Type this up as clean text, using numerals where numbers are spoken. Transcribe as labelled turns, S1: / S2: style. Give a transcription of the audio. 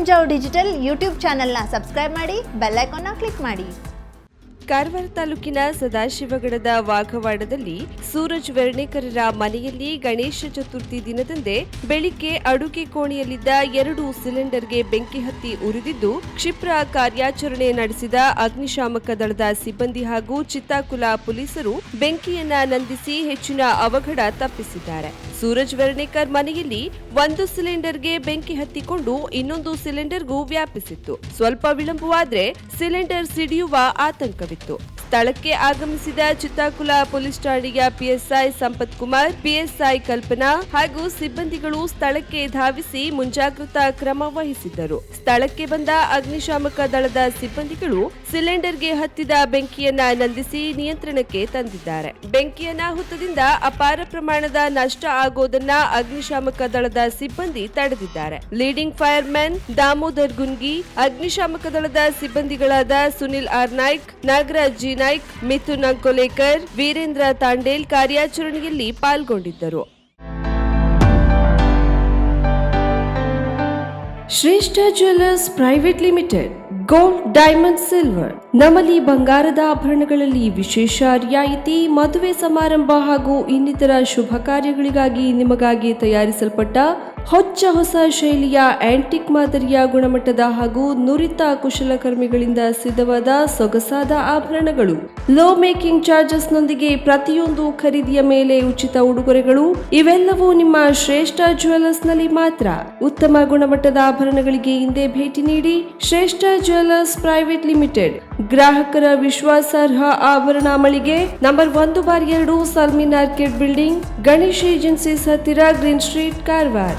S1: Munjav digital YouTube ಚಾನೆಲ್ನ subscribe ಮಾಡಿ, bell ಐಕಾನ್ನ click ಮಾಡಿ.
S2: ಕಾರವಾರ ತಾಲೂಕಿನ ಸದಾಶಿವಗಡದ ವಾಘವಾಡದಲ್ಲಿ ಸೂರಜ್ ವರ್ಣೇಕರರ ಮನೆಯಲ್ಲಿ ಗಣೇಶ ಚತುರ್ಥಿ ದಿನದಂದೇ ಬೆಳಿಗ್ಗೆ ಅಡುಗೆ ಕೋಣೆಯಲ್ಲಿದ್ದ 2 ಸಿಲಿಂಡರ್ಗೆ ಬೆಂಕಿ ಹತ್ತಿ ಉರಿದಿದ್ದು, ಕ್ಷಿಪ್ರ ಕಾರ್ಯಾಚರಣೆ ನಡೆಸಿದ ಅಗ್ನಿಶಾಮಕ ದಳದ ಸಿಬ್ಬಂದಿ ಹಾಗೂ ಚಿತ್ತಾಕುಲ ಪೊಲೀಸರು ಬೆಂಕಿಯನ್ನ ನಂದಿಸಿ ಹೆಚ್ಚಿನ ಅವಘಡ ತಪ್ಪಿಸಿದ್ದಾರೆ. ಸೂರಜ್ ವರ್ಣೇಕರ್ ಮನೆಯಲ್ಲಿ 1 ಸಿಲಿಂಡರ್ಗೆ ಬೆಂಕಿ ಹತ್ತಿಕೊಂಡು ಇನ್ನೊಂದು ಸಿಲಿಂಡರ್ಗೂ ವ್ಯಾಪಿಸಿತ್ತು. ಸ್ವಲ್ಪ ವಿಳಂಬವಾದ್ರೆ ಸಿಲಿಂಡರ್ ಸಿಡಿಯುವ ಆತಂಕವಿತ್ತು. ಸ್ಥಳಕ್ಕೆ ಆಗಮಿಸಿದ ಚಿತ್ತಾಕುಲ ಪೊಲೀಸ್ ಠಾಣೆಯ ಪಿಎಸ್ಐ ಸಂಪತ್ ಕುಮಾರ್, ಪಿಎಸ್ಐ ಕಲ್ಪನಾ ಹಾಗೂ ಸಿಬ್ಬಂದಿಗಳು ಸ್ಥಳಕ್ಕೆ ಧಾವಿಸಿ ಮುಂಜಾಗ್ರತಾ ಕ್ರಮ ವಹಿಸಿದ್ದರು. ಸ್ಥಳಕ್ಕೆ ಬಂದ ಅಗ್ನಿಶಾಮಕ ದಳದ ಸಿಬ್ಬಂದಿಗಳು ಸಿಲಿಂಡರ್ಗೆ ಹತ್ತಿದ ಬೆಂಕಿಯನ್ನ ನಂದಿಸಿ ನಿಯಂತ್ರಣಕ್ಕೆ ತಂದಿದ್ದಾರೆ. ಬೆಂಕಿಯ ಅನಾಹುತದಿಂದ ಅಪಾರ ಪ್ರಮಾಣದ ನಷ್ಟ ಆಗೋದನ್ನ ಅಗ್ನಿಶಾಮಕ ದಳದ ಸಿಬ್ಬಂದಿ ತಡೆದಿದ್ದಾರೆ. ಲೀಡಿಂಗ್ ಫೈರ್ಮನ್ ದಾಮೋದರ್ ಗುನ್ಗಿ, ಅಗ್ನಿಶಾಮಕ ದಳದ ಸಿಬ್ಬಂದಿಗಳಾದ ಸುನಿಲ್ ಆರ್ ನಾಯ್ಕ್, ನಾಗರಾಜ್ ಜಿ ನಾಯ್ಕ್, ಮಿಥುನ್ ಅಂಕೋಲೇಕರ್, ವೀರೇಂದ್ರ ತಾಂಡೇಲ್ ಕಾರ್ಯಾಚರಣೆಯಲ್ಲಿ ಪಾಲ್ಗೊಂಡಿದ್ದರು. ಶ್ರೇಷ್ಠ jewellers private limited, gold, diamond, silver. ನಮ್ಮಲ್ಲಿ ಬಂಗಾರದ ಆಭರಣಗಳಲ್ಲಿ ವಿಶೇಷ ರಿಯಾಯಿತಿ. ಮದುವೆ ಸಮಾರಂಭ ಹಾಗೂ ಇನ್ನಿತರ ಶುಭ ಕಾರ್ಯಗಳಿಗಾಗಿ ನಿಮಗಾಗಿ ತಯಾರಿಸಲ್ಪಟ್ಟ ಹೊಸ ಶೈಲಿಯ ಆಂಟಿಕ್ ಮಾದರಿಯ ಗುಣಮಟ್ಟದ ಹಾಗೂ ನುರಿತ ಕುಶಲಕರ್ಮಿಗಳಿಂದ ಸಿದ್ಧವಾದ ಸೊಗಸಾದ ಆಭರಣಗಳು. ಲೋ ಮೇಕಿಂಗ್ ಚಾರ್ಜಸ್ ನೊಂದಿಗೆ ಪ್ರತಿಯೊಂದು ಖರೀದಿಯ ಮೇಲೆ ಉಚಿತ ಉಡುಗೊರೆಗಳು. ಇವೆಲ್ಲವೂ ನಿಮ್ಮ ಶ್ರೇಷ್ಠ ಜ್ಯುವೆಲ್ಲರ್ಸ್ ನಲ್ಲಿ ಮಾತ್ರ. ಉತ್ತಮ ಗುಣಮಟ್ಟದ ಆಭರಣಗಳಿಗೆ ಹಿಂದೆ ಭೇಟಿ ನೀಡಿ. ಶ್ರೇಷ್ಠ ಜ್ಯುವೆಲ್ಲರ್ಸ್ ಪ್ರೈವೇಟ್ ಲಿಮಿಟೆಡ್, ಗ್ರಾಹಕರ ವಿಶ್ವಾಸಾರ್ಹ ಆಭರಣ ಮಳಿಗೆ, number 1/2 ಸಲ್ಮಿನ್ orchid building, Ganesh agencies ಹತ್ತಿರ, ಗ್ರೀನ್ ಸ್ಟ್ರೀಟ್, ಕಾರವಾರ.